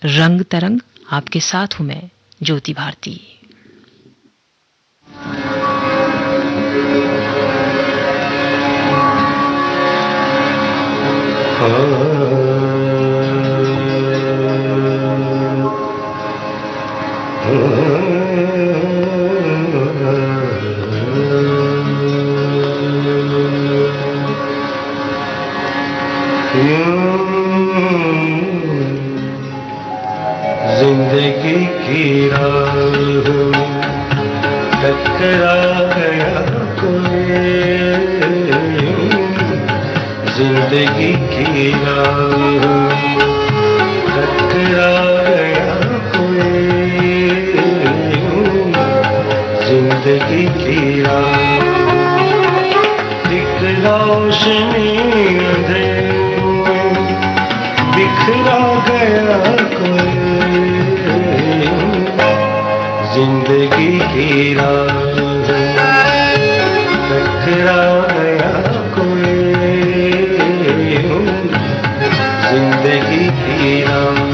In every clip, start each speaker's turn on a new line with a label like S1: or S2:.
S1: रंग तरंग आपके साथ हूं मैं, ज्योति भारती।
S2: जिंदगी की राह टकरा गया कोई, जिंदगी की राह टकरा गया कोई, जिंदगी की राह एक रोशनी अंधेरे में बिखरा गया कोई, जिंदगी की राह टकरा गया कोई, जिंदगी की राह।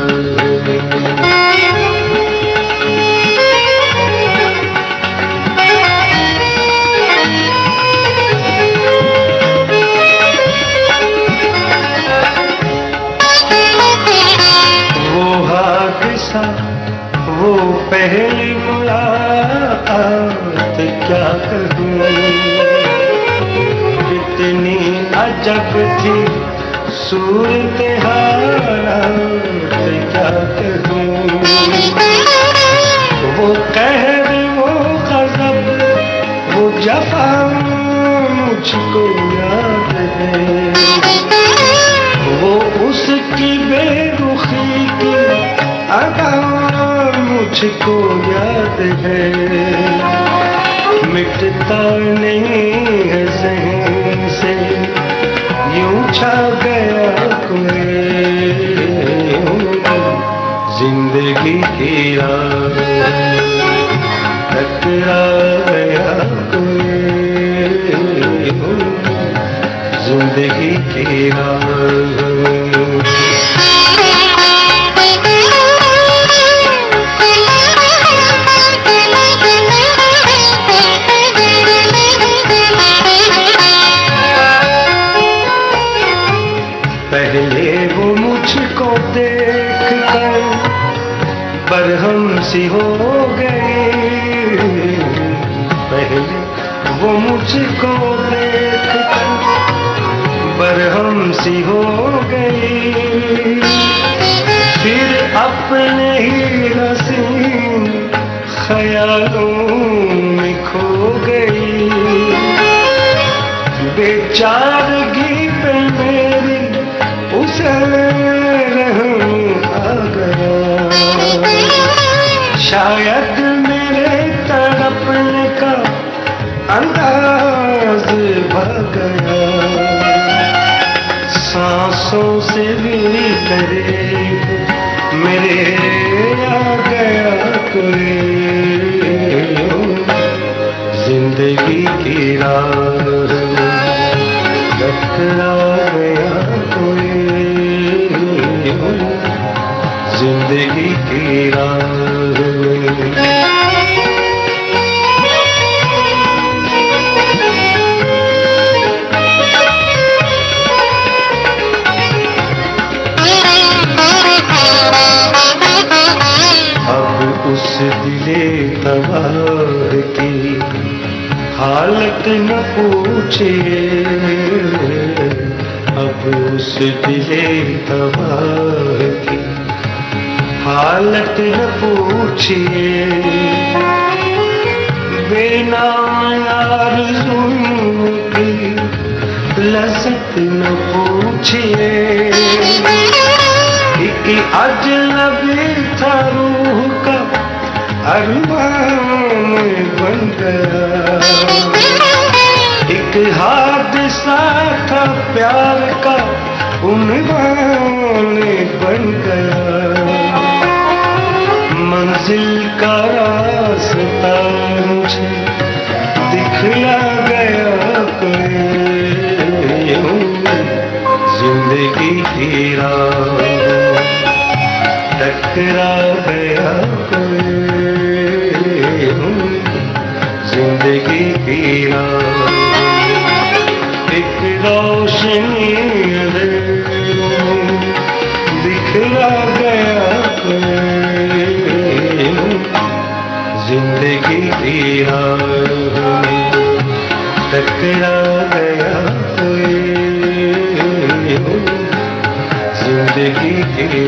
S2: वो पहली मुलाकात क्या कहूँ, कितनी अजब थी सूरत हालात क्या कहूँ। वो कहर वो गज़ब वो जफ़ा मुझको याद है, वो उसकी बेरुखी की अदा मुझको याद है, मिटता नहीं है ज़हन से यूं छा गया कोई, जिंदगी की राह टकरा गया कोई, जिंदगी की राह। पहले वो मुझको देख कर बरहम सी हो गई, पहले वो मुझको देख कर बरहम सी हो गई, फिर अपने ही हसीन ख्यालों में खो गई, बेचारगी पे मेरी उसे रहम आ गया, शायद मेरे तड़पने का अंदाज भाग गया, सांसों से भी करीब मेरे आ गया कोई, जिंदगी की राह टकरा गया कोई, जिंदगी की राह। अब उस दिले तबाह की हालत न पूछिए, अब उस दिले तबाह की हालत न पूछिए, बेनाम आरज़ू की लज़्ज़त न पूछिए, एक अजनबी था रूह का अरमान बन गया, एक हादसा था प्यार का उन्वान बन गया, मंजिल का रास्ता मुझे दिखला गया कोई, जिंदगी की राह टकरा गया जिंदगी की एक रोशनी बिखरा गया जिंदगी की टकरा गया जिंदगी की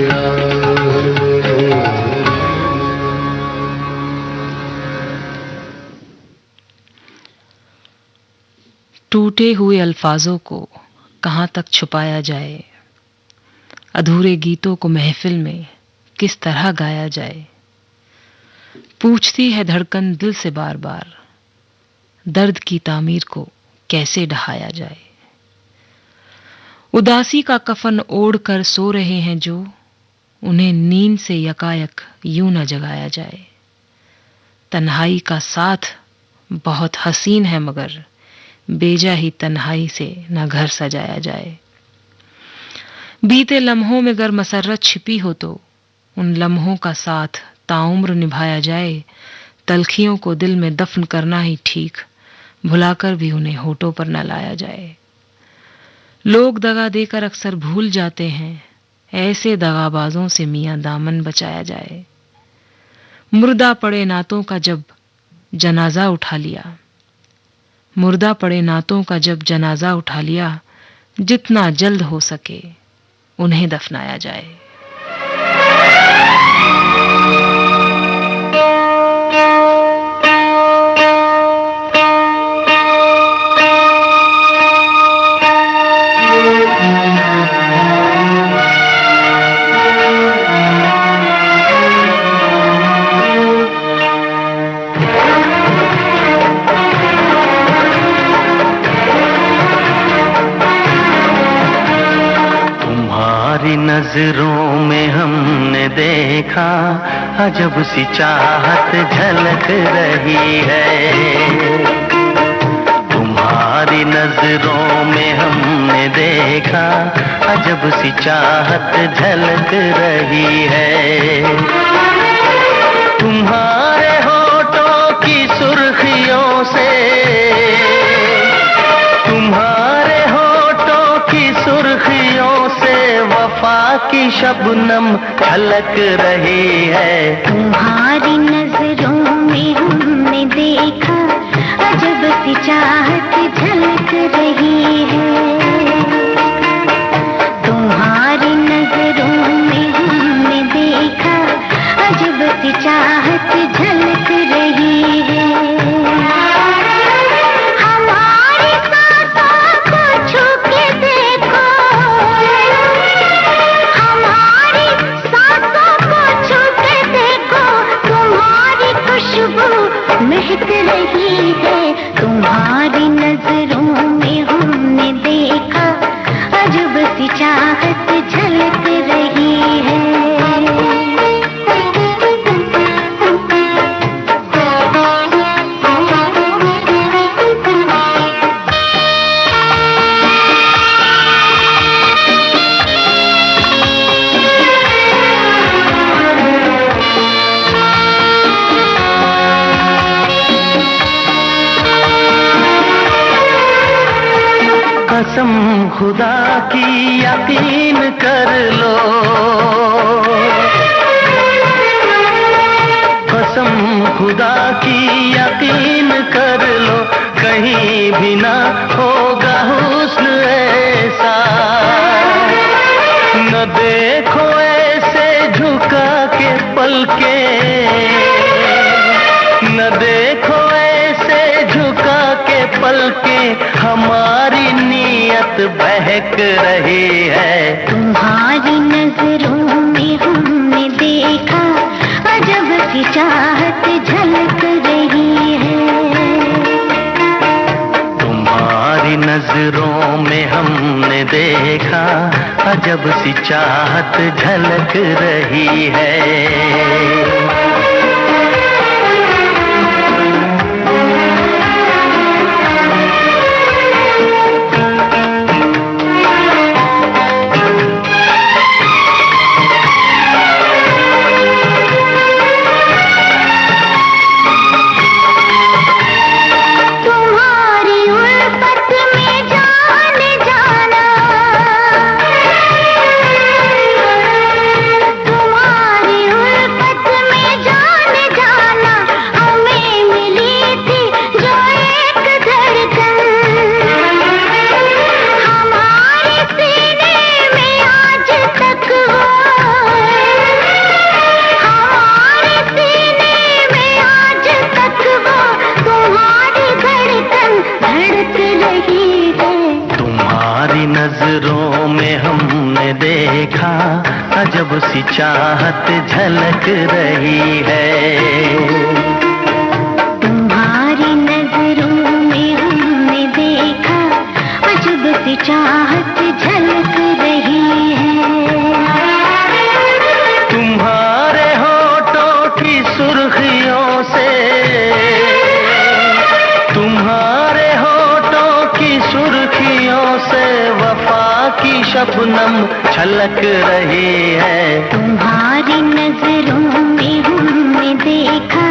S1: टूटे हुए अल्फाजों को कहाँ तक छुपाया जाए, अधूरे गीतों को महफिल में किस तरह गाया जाए। पूछती है धड़कन दिल से बार बार, दर्द की तामीर को कैसे ढहाया जाए। उदासी का कफन ओढ़ कर सो रहे हैं जो, उन्हें नींद से यकायक यूं न जगाया जाए। तन्हाई का साथ बहुत हसीन है मगर बेजा ही तन्हाई से न घर सजाया जाए। बीते लम्हों में अगर मसर्रत छिपी हो तो उन लम्हों का साथ ताउम्र निभाया जाए। तलखियों को दिल में दफन करना ही ठीक, भुलाकर भी उन्हें होठों पर न लाया जाए। लोग दगा देकर अक्सर भूल जाते हैं, ऐसे दगाबाजों से मियां दामन बचाया जाए। मुर्दा पड़े नातों का जब जनाजा उठा लिया, मुर्दा पड़े नातों का जब जनाजा उठा लिया, जितना जल्द हो सके उन्हें दफनाया जाए।
S3: नजरों में हमने देखा अजब सी चाहत झलक रही है। तुम्हारी नजरों में हमने देखा अजब सी चाहत झलक रही है। तुम्हारे होठों की सुर्खियों से, तुम्हारे होठों की सुर्खियों से वफा की शबनम झलक रही है।
S4: तुम्हारी नजरों में हमने देखा अजब सी चाहत झलक रही है। तुम्हारी नजरों में हमने देखा अजब सी चाहत झलक रही है। महक रही है। तुम्हारी नजरों में हमने देखा अजब सी चाहत झलक रही है।
S3: कसम खुदा की यकीन कर लो, कसम खुदा की यकीन कर लो, कहीं भी ना होगा हुस्न ऐसा। न देखो ऐसे झुका के पलके, न देखो ऐसे झुका के पलके, हमारी नीयत बहक रही है।
S4: तुम्हारी नजरों में हमने देखा अजब सी चाहत झलक रही है।
S3: तुम्हारी नजरों में हमने देखा अजब सी चाहत झलक रही है। हमने देखा अजब सी चाहत झलक रही है।
S4: तुम्हारी नजरों में हमने देखा अजब सी चाहत झलक रही है।
S3: तुम्हारे होठों की सुर्खियों से, तुम्हारे होठों की सुर्खियों से वफा की शबनम छलक रही है।
S4: तुम्हारी नजरों में हमने देखा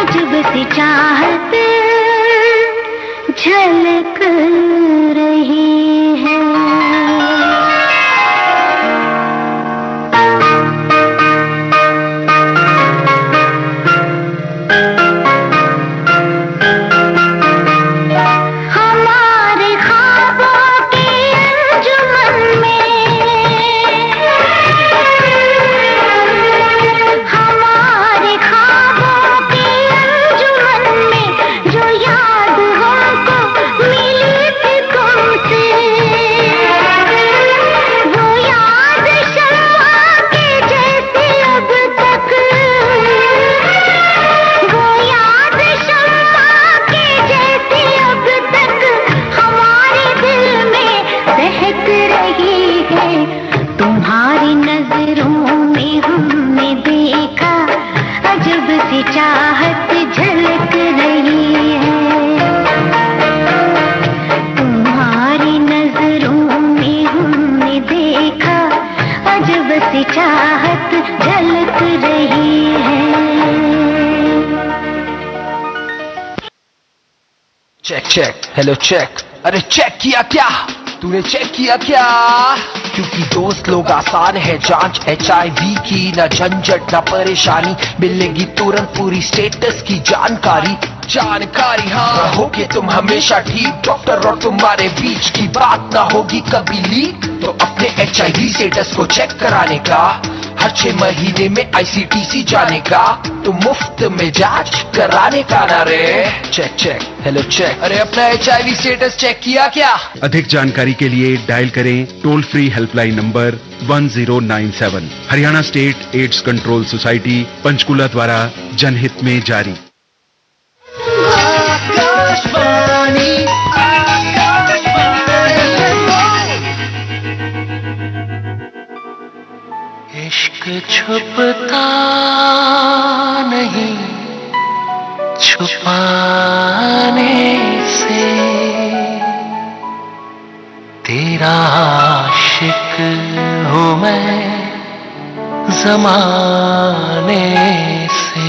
S4: अजब सी चाहत झलक रही है। तुम्हारी नजरों में हमने देखा अजब सी चाहत झलक रही है। तुम्हारी नजरों में हमने देखा अजब सी चाहत झलक रही है।
S5: Check check, hello check. अरे चेक किया क्या? तूने चेक किया क्या? क्योंकि दोस्त लोग आसान है जांच HIV की, ना झंझट ना परेशानी, मिलेगी तुरंत पूरी स्टेटस की जानकारी। जानकारी हाँ, रहोगे तुम हमेशा ठीक, डॉक्टर और तुम्हारे बीच की बात ना होगी कभी लीक। तो अपने HIV स्टेटस को चेक कराने का हर 6 महीने में ICTC जाने का, तो मुफ्त में जांच कराने का ना रे। Check check, hello check. अरे अपना HIV स्टेटस चेक किया क्या?
S6: अधिक जानकारी के लिए डायल करें toll free helpline number 1097। Haryana state AIDS control society Panchkula द्वारा जनहित में जारी।
S3: इश्क छुपता नहीं छुपाने से, तेरा आशिक हूँ मैं ज़माने से।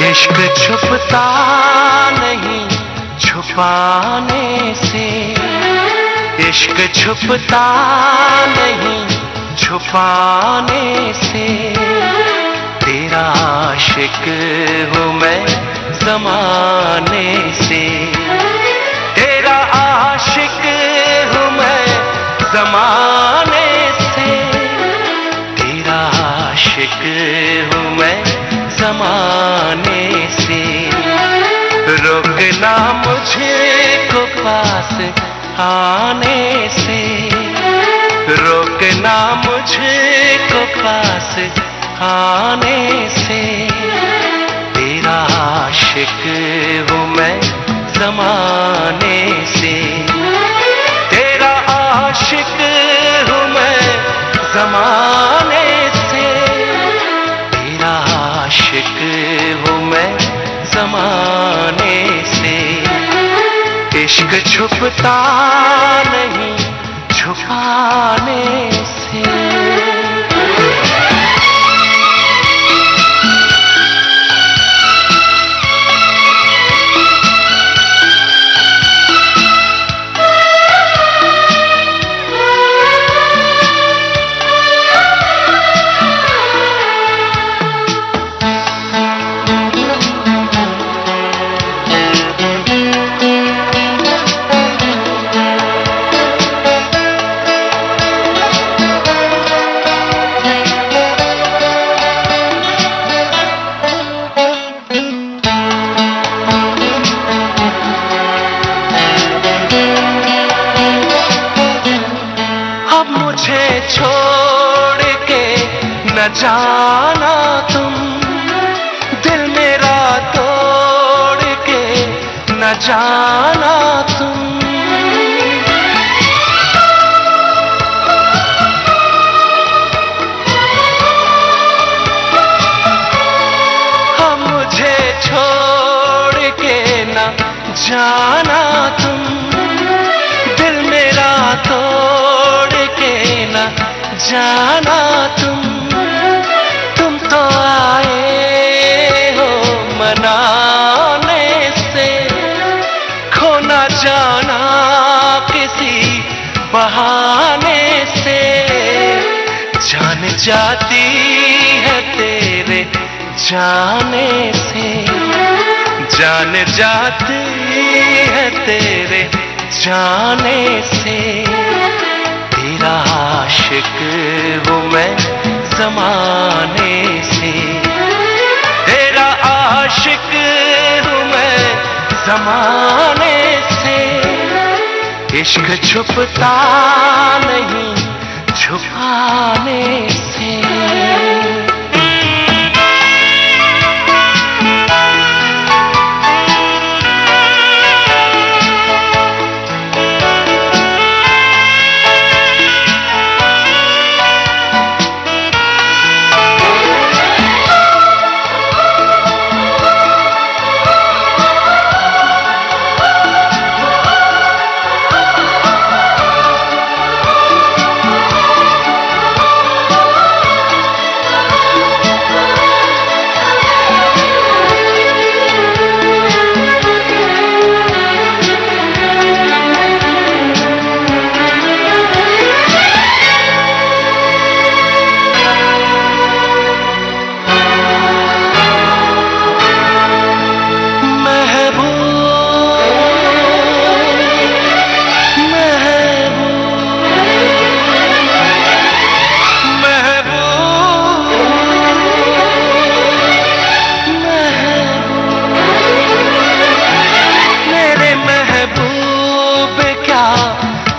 S3: इश्क छुपता नहीं छुपाने से, इश्क छुपता नहीं छुपाने से, तेरा आशिक हूँ मैं ज़माने से, तेरा आशिक हूँ मैं ज़माने से, तेरा आशिक हूँ मैं ज़माने से। रोकना मुझको पास आने से, रोकना मुझको पास आने से, तेरा आशिक हूँ मैं ज़माने से, तेरा आशिक हूँ मैं ज़माने से, तेरा आशिक हूँ मैं ज़माने से। इश्क छुपता नहीं छुपाने से। न जाना तुम दिल मेरा तोड़ के न जाना तुम। हम मुझे छोड़ के न जाना तुम दिल मेरा तोड़ के न जाना तुम। तुम तो आए हो मनाने से खो न जाना किसी बहाने से। जान जाती है तेरे जाने से जान जाती है तेरे जाने से। तेरा आशिक हूँ मैं ज़माने से तेरा आशिक हूँ मैं ज़माने से। इश्क छुपता नहीं छुपाने से।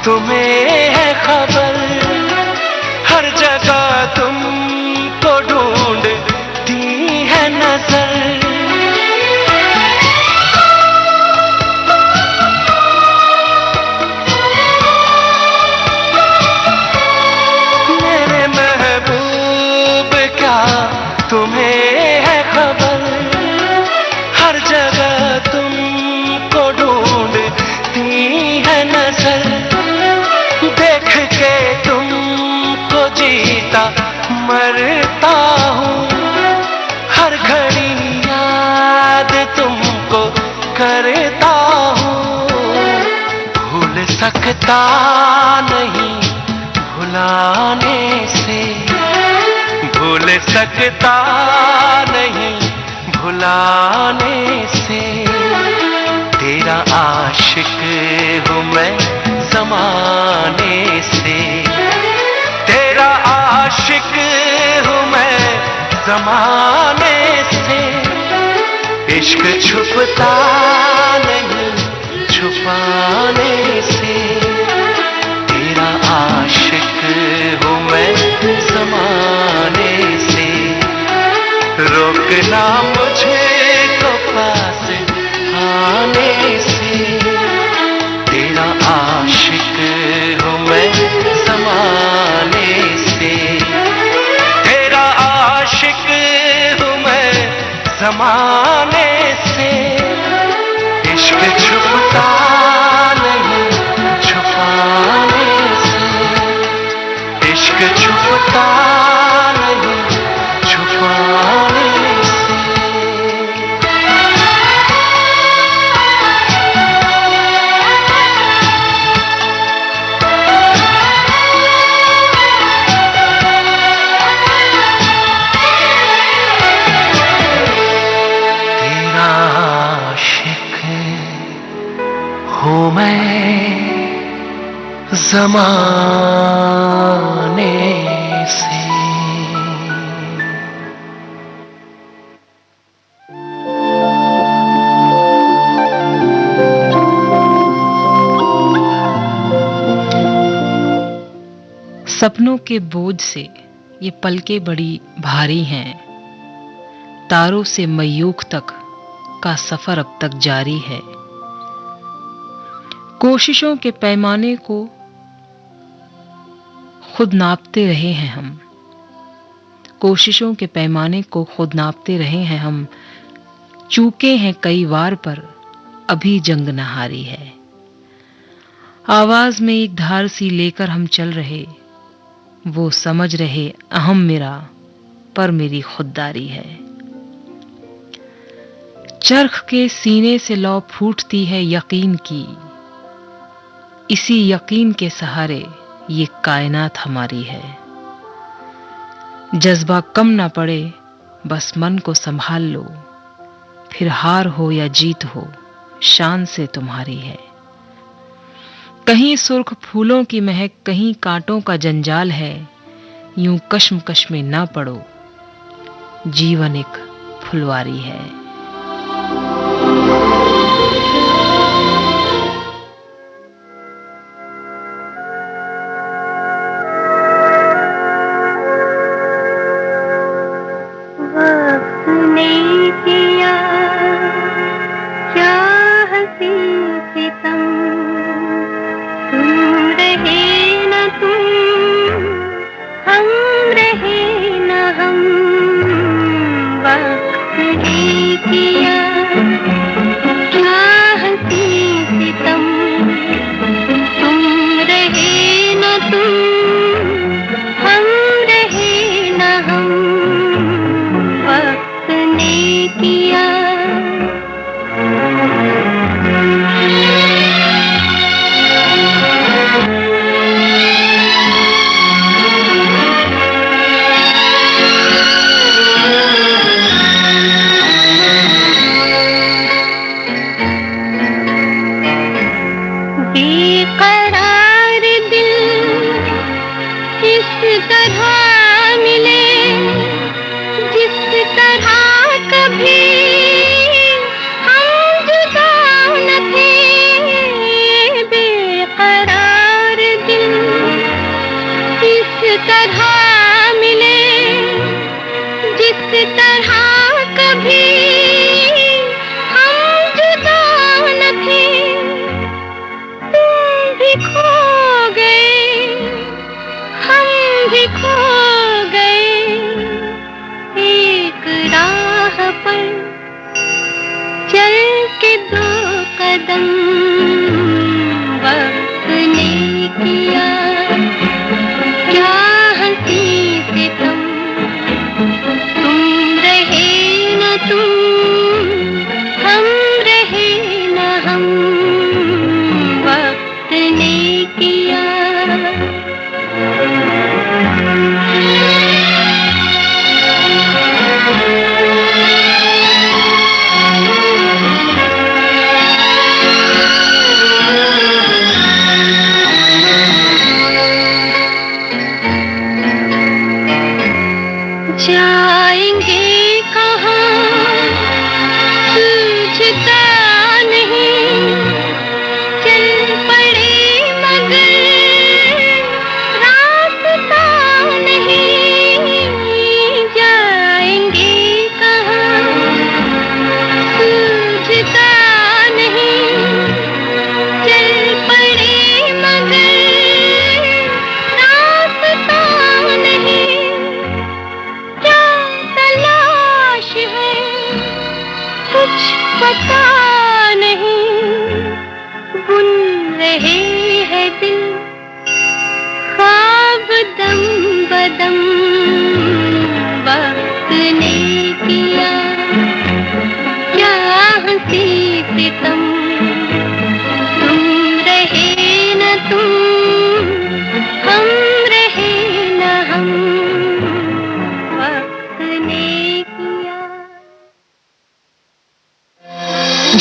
S3: तुम्हें है खबर हर जगह तुमको ढूंढती है नजर। मेरे महबूब क्या तुम्हें है खबर हर जगह तुमको ढूंढती है नजर। देख के तुमको जीता मरता हूँ हर घड़ी याद तुमको करता हूँ। भूल सकता नहीं भुलाने से भूल सकता नहीं भुलाने से। तेरा आशिक हूँ मैं ज़माने से तेरा आशिक हूँ मैं ज़माने से। इश्क छुपता नहीं छुपाने से तेरा आशिक हूँ मैं ज़माने से। रोकना मुझे तो पास आने से तेरा आशिक हूँ मैं ज़माने से तेरा आशिक हूँ मैं ज़माने से। इश्क छुपता नहीं छुपाने से इश्क छुपता नहीं छुपाने से। हूँ मैं ज़माने से।
S1: सपनों के बोझ से ये पलकें बड़ी भारी हैं, तारों से मयूख तक का सफर अब तक जारी है। कोशिशों के पैमाने को खुद नापते रहे हैं हम, कोशिशों के पैमाने को खुद नापते रहे हैं हम, चूके हैं कई वार पर अभी जंग न हारी है। आवाज में एक धार सी लेकर हम चल रहे, वो समझ रहे अहम मेरा पर मेरी खुददारी है। चरख के सीने से लौ फूटती है यकीन की, इसी यकीन के सहारे ये कायनात हमारी है। जज्बा कम ना पड़े, बस मन को संभाल लो, फिर हार हो या जीत हो शान से तुम्हारी है। कहीं सुर्ख फूलों की महक, कहीं कांटों का जंजाल है, यूं कश्मकश में ना पड़ो, जीवन एक फुलवारी है।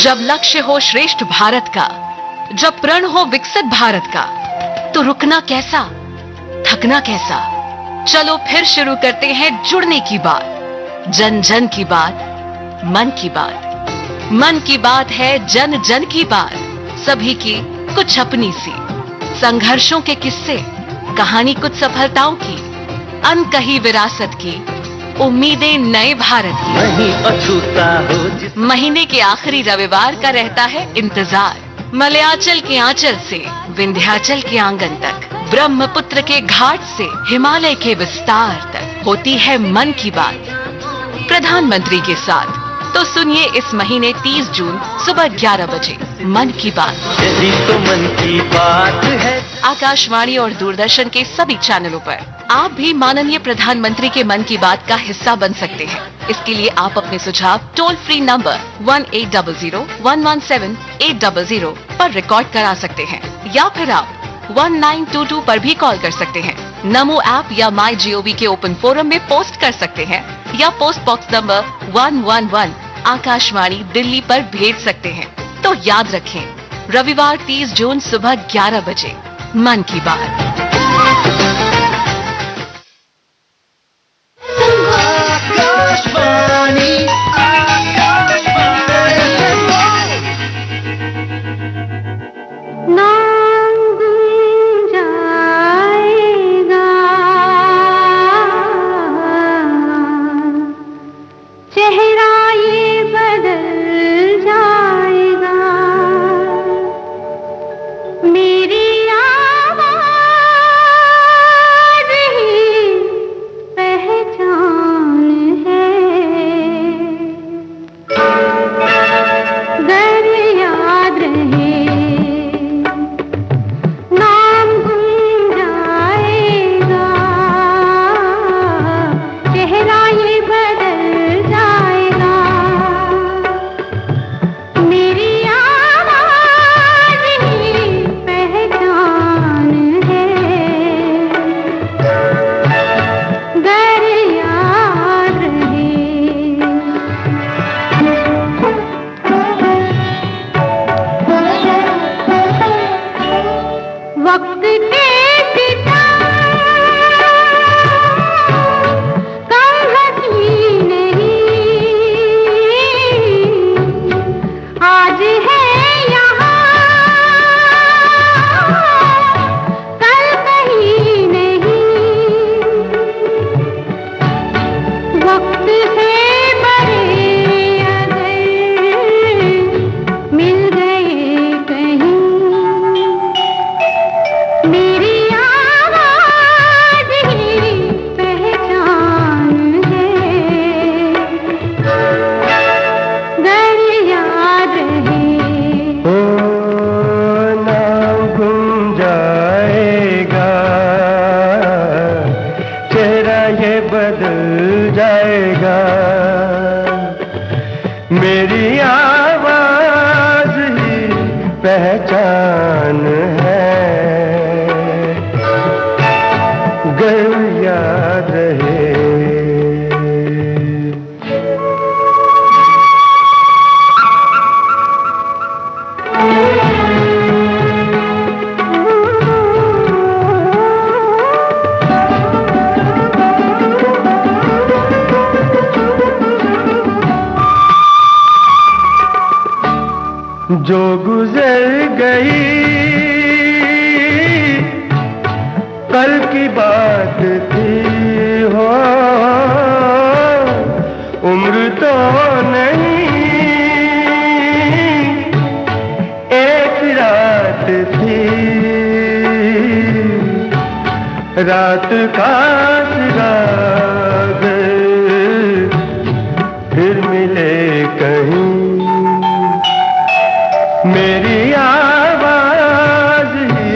S7: जब लक्ष्य हो श्रेष्ठ भारत का, जब प्रण हो विकसित भारत का, तो रुकना कैसा, थकना कैसा। चलो फिर शुरू करते हैं जुड़ने की बात, जन जन की बात, मन की बात। मन की बात है जन जन की बात, सभी की कुछ अपनी सी, संघर्षों के किस्से, कहानी कुछ सफलताओं की, अनकही विरासत की, उम्मीदें नए भारत की।
S3: वहीं अछूता हो जिस
S7: महीने के आखिरी रविवार का रहता है इंतजार। मलयाचल के आंचल से विंध्याचल के आंगन तक, ब्रह्मपुत्र के घाट से हिमालय के विस्तार तक होती है मन की बात प्रधानमंत्री के साथ। तो सुनिए इस महीने 30 जून सुबह 11 बजे मन की बात।
S3: यही तो मन की बात है।
S7: आकाशवाणी और दूरदर्शन के सभी चैनलों पर। आप भी माननीय प्रधानमंत्री के मन की बात का हिस्सा बन सकते हैं। इसके लिए आप अपने सुझाव टोल फ्री नंबर 1800-117-800 पर रिकॉर्ड करा सकते हैं, या फिर आप 1922 पर भी कॉल कर सकते हैं। नमो ऐप या माई जीओवी के ओपन फोरम में पोस्ट कर सकते हैं, या post box number 111 Akashvani Delhi पर भेज सकते हैं। तो याद रखें, रविवार 30 जून सुबह 11 बजे मन की बात।
S2: जो गुजर गई कल की बात थी हो, उम्र तो नहीं एक रात थी, रात का सिराग फिर मिले कहीं। मेरी आवाज ही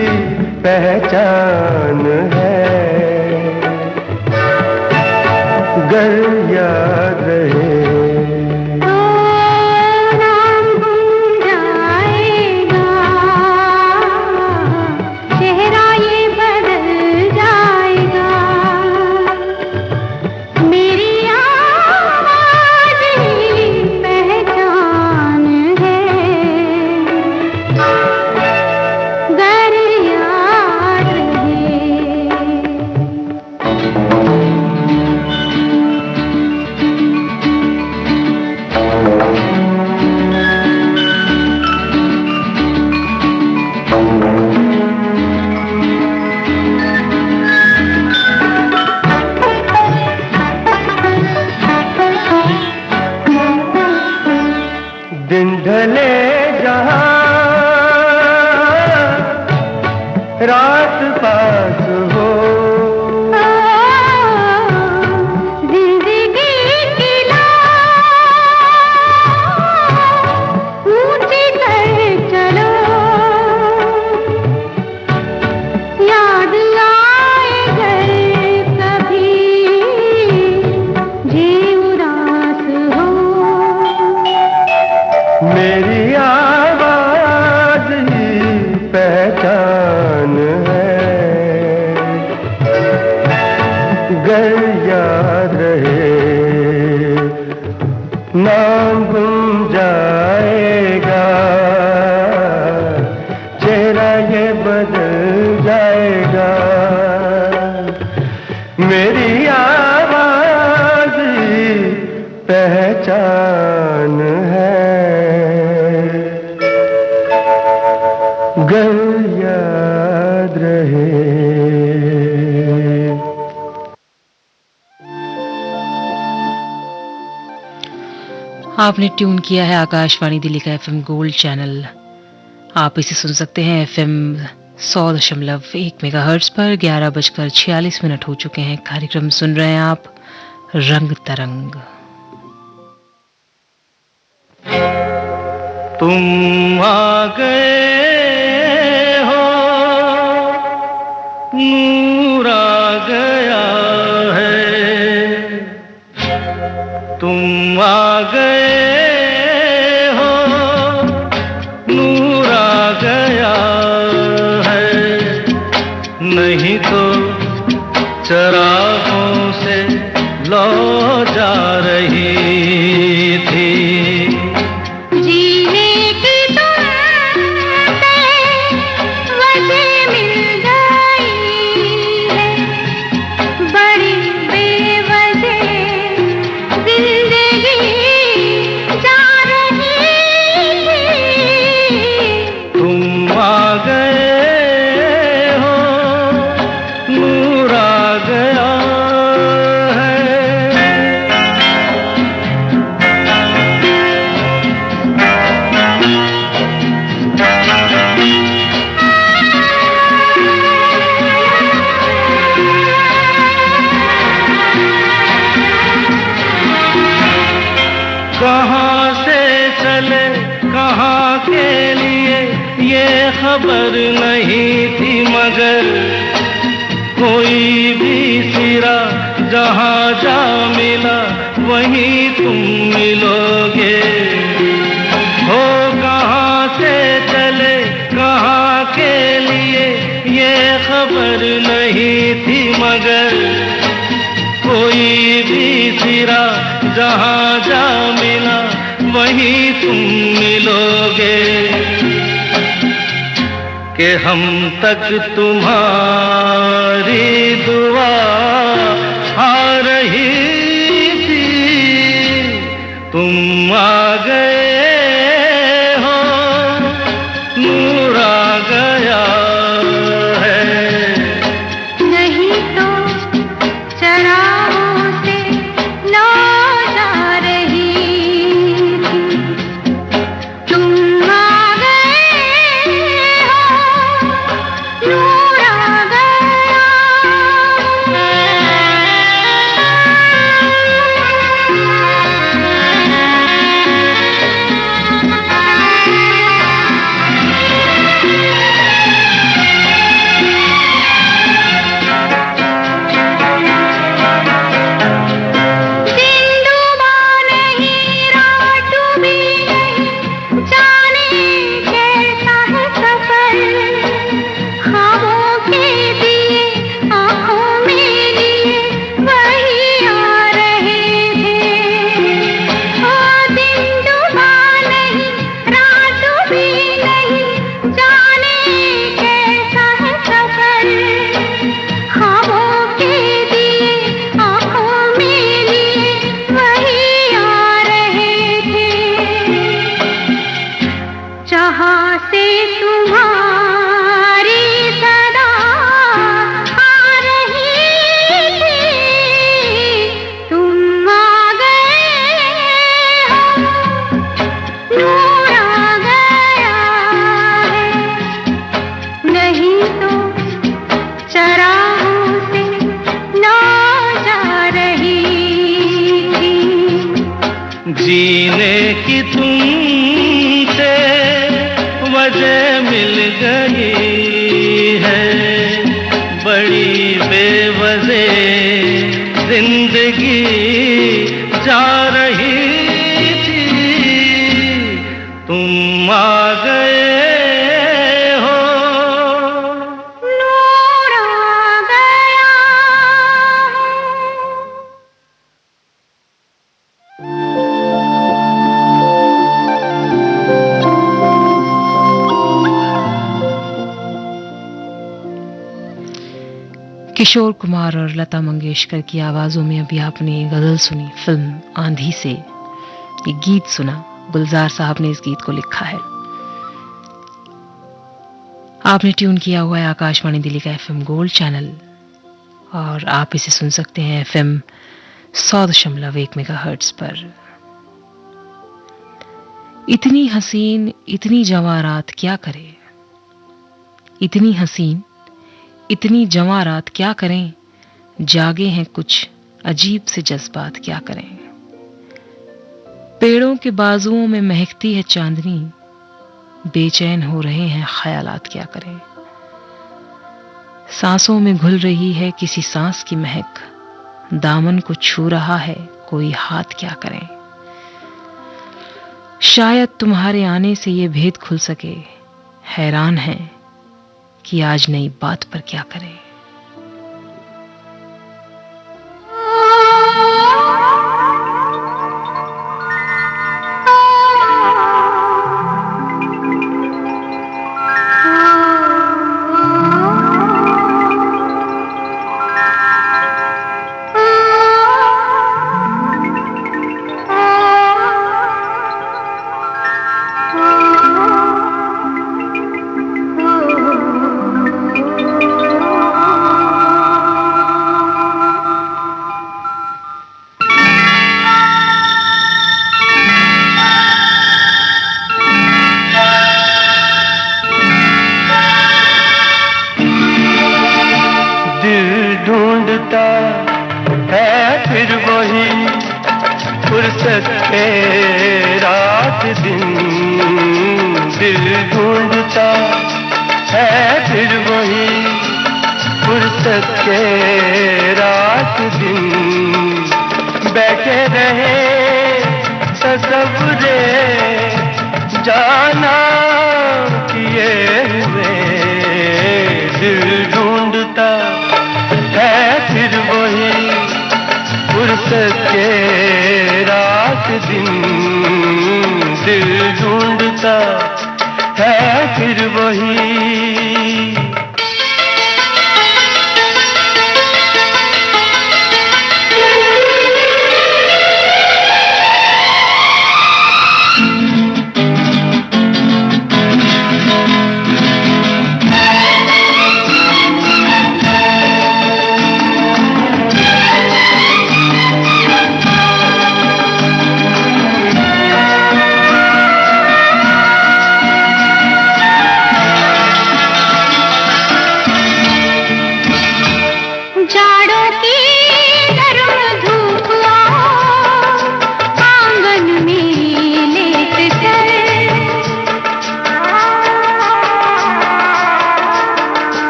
S2: पहचान है, गर याद रहे। नाम गुम जाएगा, चेहरा ये बदल जाएगा, मेरी आवाज पहचान है, गर याद रहे।
S1: आपने ट्यून किया है आकाशवाणी दिल्ली का एफएम गोल्ड चैनल। आप इसे सुन सकते हैं एफएम 100.1 मेगाहर्ट्ज पर। 11:46 हो चुके हैं। कार्यक्रम सुन रहे हैं आप रंग तरंग।
S3: तुम आ गए हो, नूर आ गया है, तुम आ गए हो, नूर आ गया है, नहीं तो चरागों से लौ जा रही थी। खबर नहीं थी मगर कोई भी सिरा जहाँ जा मिला वहीं तुम मिलोगे। हो कहाँ से चले कहाँ के लिए ये खबर नहीं थी मगर कोई भी सिरा जहाँ जा मिला वहीं तुम मिलोगे। कि हम तक तुम्हारी दुआ आ रही थी, तुम आ गए हो, नूर आ गया है,
S4: नहीं तो चरागों से लौ जा रही थी, तुम आ गए हो, नूर आ गया। दिन डूबा नहीं रात डूबी नहीं, जाने कैसा है सफर, ख्वाबों के दिए आँखों में लिए वही आ रहे थे। ओ दिन डूबा नहीं रात डूबी नहीं, जाने कैसा है सफर, ख्वाबों के दिए आँखों में लिए वही आ रहे थे। जहाँ से तुम्हारी सदा आ रही थी, तुम आ गए हो, नूर आ गया है, नहीं तो चरागों से लौ जा रही थी।
S3: जीने की तुमसे वजह मिल गई है, बड़ी बेवजह जिंदगी जा रही थी, तुम आ गए हो,
S4: नूर आ गया।
S1: किशोर कुमार और लता मंगेशकर की आवाजों में अभी आपने गजल सुनी फिल्म आंधी से। ये गीत सुना, गुलजार साहब ने इस गीत को लिखा है। आपने ट्यून किया हुआ है आकाशवाणी दिल्ली का एफएम गोल्ड चैनल और आप इसे सुन सकते हैं एफएम 100.1 मेगाहर्ट्ज पर। इतनी हसीन इतनी जवां रात क्या करे, इतनी हसीन इतनी जवां रात क्या करें, जागे हैं कुछ अजीब से जज्बात क्या करें। पेड़ों के बाजुओं में महकती है चांदनी, बेचैन हो रहे हैं ख्यालात क्या करें। सांसों में घुल रही है किसी सांस की महक, दामन को छू रहा है कोई हाथ क्या करें। शायद तुम्हारे आने से ये भेद खुल सके, हैरान है कि आज नई बात पर क्या करें।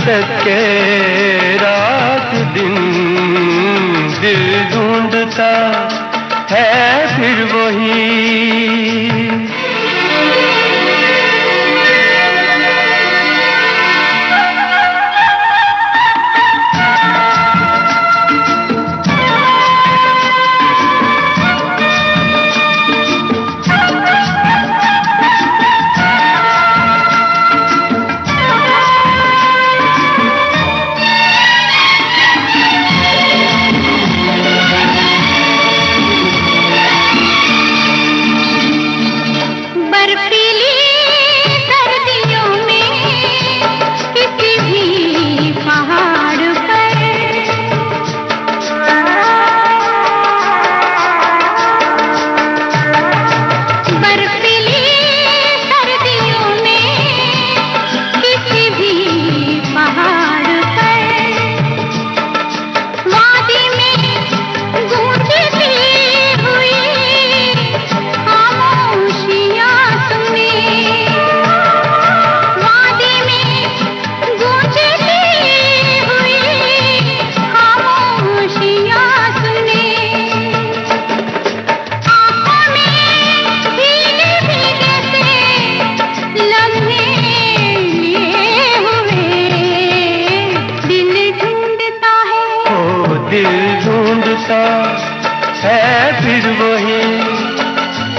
S3: फुर्सत के रात दिन दिल ढूंढता है फिर वही।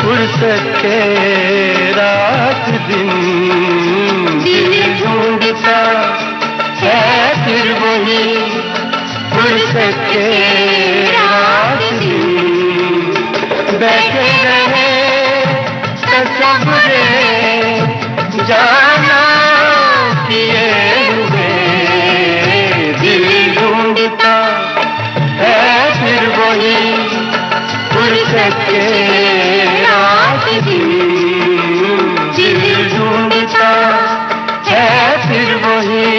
S3: फुर्सत के रात दिन दिल ढूंढता है फिर वही। फुर्सत के रात दिन बैठे रहे तसव्वुरे जाना किए हुए दिल ढूंढता है फिर वही। फुर्सत के रात दिन दिल ढूंढता है फिर वही।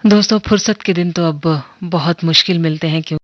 S1: दोस्तों, फुर्सत के दिन तो अब बहुत मुश्किल मिलते हैं क्यों